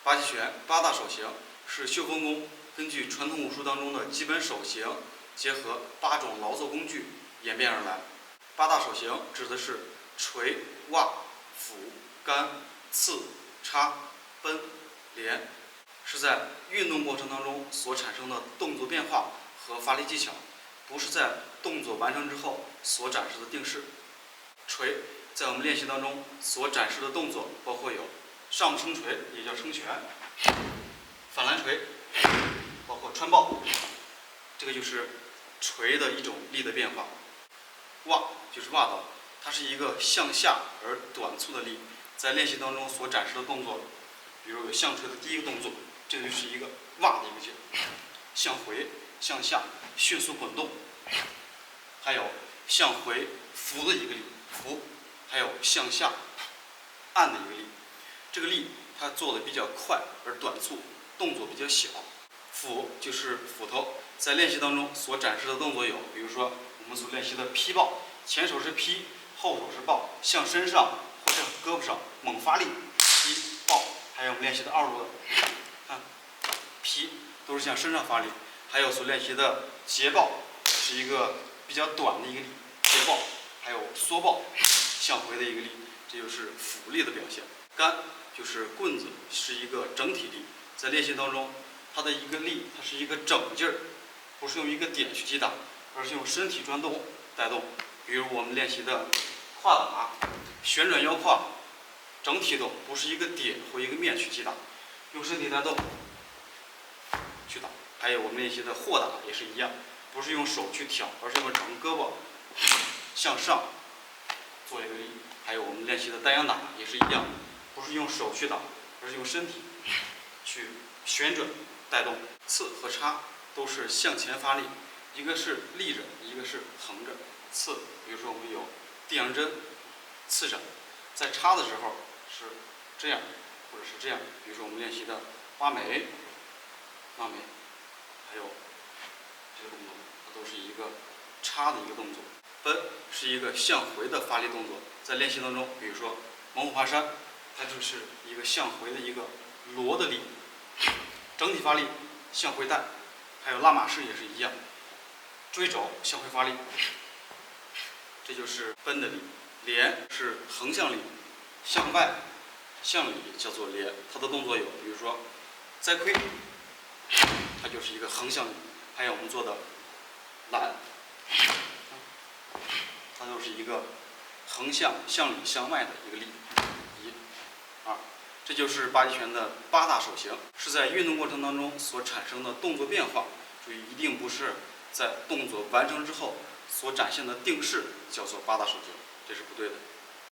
八极拳八大手型是秀风功根据传统武术当中的基本手型，结合8种劳作工具演变而来。八大手型指的是捶、挖、斧、干、刺、插、奔、连，是在运动过程当中所产生的动作变化和发力技巧，不是在动作完成之后所展示的定式。捶在我们练习当中所展示的动作包括有上撑捶，也叫撑拳；反拦捶，包括穿抱，这个就是捶的一种力的变化。挖就是挖刀，它是一个向下而短促的力，在练习当中所展示的动作，比如有向捶的第一个动作，这个就是一个挖的一个劲，向回、向下迅速滚动，还有向回扶的一个力，扶，还有向下按的一个力。这个力它做的比较快而短促，动作比较小。斧就是斧头，在练习当中所展示的动作有，比如说我们所练习的劈抱，前手是劈，后手是抱，向身上或者胳膊上猛发力，劈抱，还有我们练习的二路的劈，都是向身上发力。还有所练习的截抱，是一个比较短的一个力，截抱，还有缩抱，向回的一个力，这就是斧力的表现。干就是棍子，是一个整体力，在练习当中，它的一个力，它是一个整劲儿，不是用一个点去击打，而是用身体转动带动。比如我们练习的胯打，旋转腰胯，整体动，不是一个点或一个面去击打，用身体带动去打。还有我们练习的霍打也是一样，不是用手去挑，而是用整个胳膊向上做一个力。还有我们练习的单阳打也是一样，不是用手去打，而是用身体去旋转带动。刺和插都是向前发力，一个是立着，一个是横着。刺，比如说我们有地阳针、刺闪，在插的时候是这样，或者是这样。比如说我们练习的挖眉、拉眉，还有这个动作，它都是一个插的一个动作。奔是一个向回的发力动作，在练习当中，比如说猛虎爬山，它就是一个向回的一个罗的力，整体发力向回带。还有拉马式也是一样，追肘向回发力，这就是奔的力。连是横向力，向外向里叫做连，它的动作有，比如说栽盔，它就是一个横向力。还有我们做的拦，它就是一个横向向里向外的一个力。1、2，这就是八极拳的8大手型，是在运动过程当中所产生的动作变化。注意，一定不是在动作完成之后所展现的定式叫做8大手型，这是不对的。